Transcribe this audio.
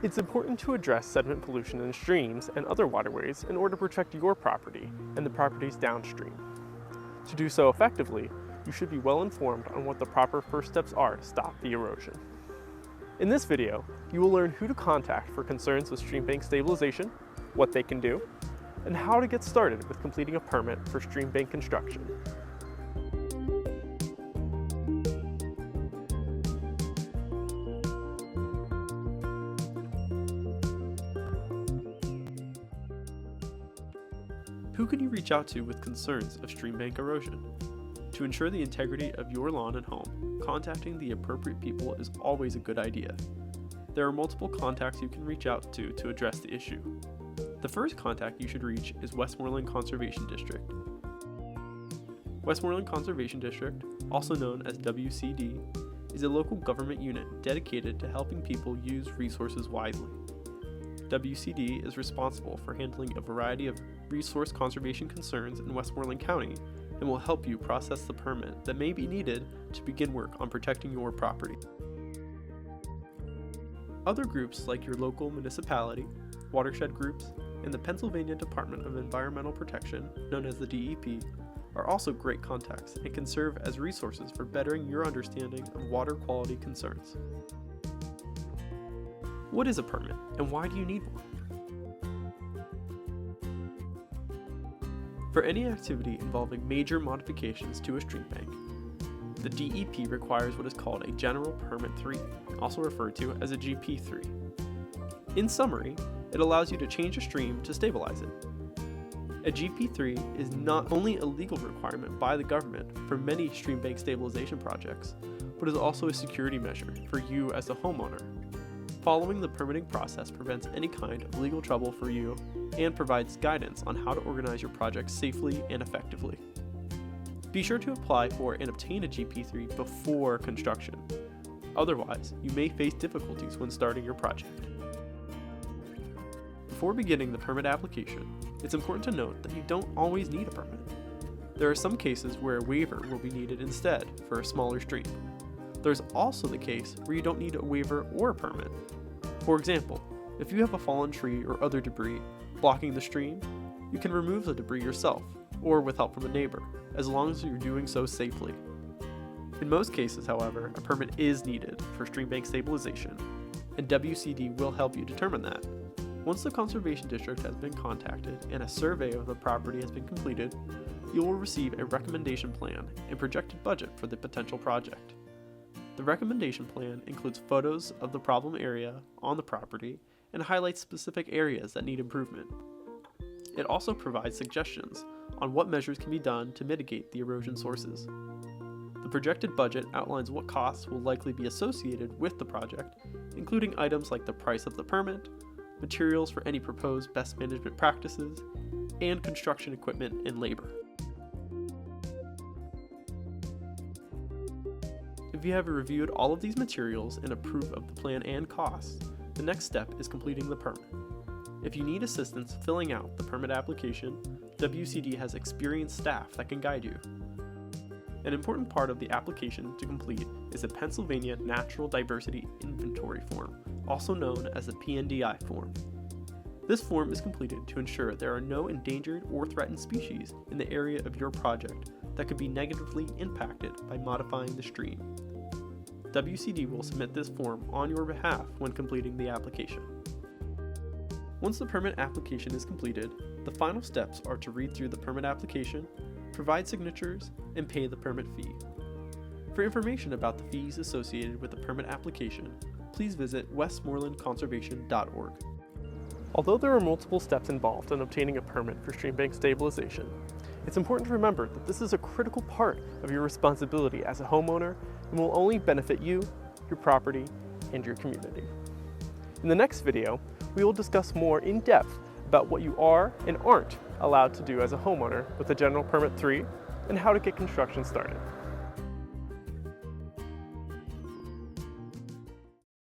It's important to address sediment pollution in streams and other waterways in order to protect your property and the properties downstream. To do so effectively, you should be well informed on what the proper first steps are to stop the erosion. In this video, you will learn who to contact for concerns with Streambank stabilization, what they can do, and how to get started with completing a permit for Streambank construction. Who can you reach out to with concerns of Streambank erosion? To ensure the integrity of your lawn and home, contacting the appropriate people is always a good idea. There are multiple contacts you can reach out to address the issue. The first contact you should reach is Westmoreland Conservation District. Westmoreland Conservation District, also known as WCD, is a local government unit dedicated to helping people use resources wisely. WCD is responsible for handling a variety of resource conservation concerns in Westmoreland County and will help you process the permit that may be needed to begin work on protecting your property. Other groups like your local municipality, watershed groups, and the Pennsylvania Department of Environmental Protection, known as the DEP, are also great contacts and can serve as resources for bettering your understanding of water quality concerns. What is a permit, and why do you need one? For any activity involving major modifications to a stream bank, the DEP requires what is called a General Permit 3, also referred to as a GP3. In summary, it allows you to change a stream to stabilize it. A GP3 is not only a legal requirement by the government for many stream bank stabilization projects, but is also a security measure for you as a homeowner. Following the permitting process prevents any kind of legal trouble for you and provides guidance on how to organize your project safely and effectively. Be sure to apply for and obtain a GP3 before construction. Otherwise, you may face difficulties when starting your project. Before beginning the permit application, it's important to note that you don't always need a permit. There are some cases where a waiver will be needed instead for a smaller stream. There's also the case where you don't need a waiver or a permit. For example, if you have a fallen tree or other debris blocking the stream, you can remove the debris yourself or with help from a neighbor, as long as you're doing so safely. In most cases, however, a permit is needed for stream bank stabilization, and WCD will help you determine that. Once the Conservation District has been contacted and a survey of the property has been completed, you will receive a recommendation plan and projected budget for the potential project. The recommendation plan includes photos of the problem area on the property and highlights specific areas that need improvement. It also provides suggestions on what measures can be done to mitigate the erosion sources. The projected budget outlines what costs will likely be associated with the project, including items like the price of the permit, materials for any proposed best management practices, and construction equipment and labor. If you have reviewed all of these materials and approve of the plan and costs, the next step is completing the permit. If you need assistance filling out the permit application, WCD has experienced staff that can guide you. An important part of the application to complete is a Pennsylvania Natural Diversity Inventory Form, also known as the PNDI form. This form is completed to ensure there are no endangered or threatened species in the area of your project that could be negatively impacted by modifying the stream. WCD will submit this form on your behalf when completing the application. Once the permit application is completed, the final steps are to read through the permit application, provide signatures, and pay the permit fee. For information about the fees associated with the permit application, please visit westmorelandconservation.org. Although there are multiple steps involved in obtaining a permit for stream bank stabilization, it's important to remember that this is a critical part of your responsibility as a homeowner and will only benefit you, your property, and your community. In the next video, we will discuss more in depth about what you are and aren't allowed to do as a homeowner with the General Permit 3 and how to get construction started.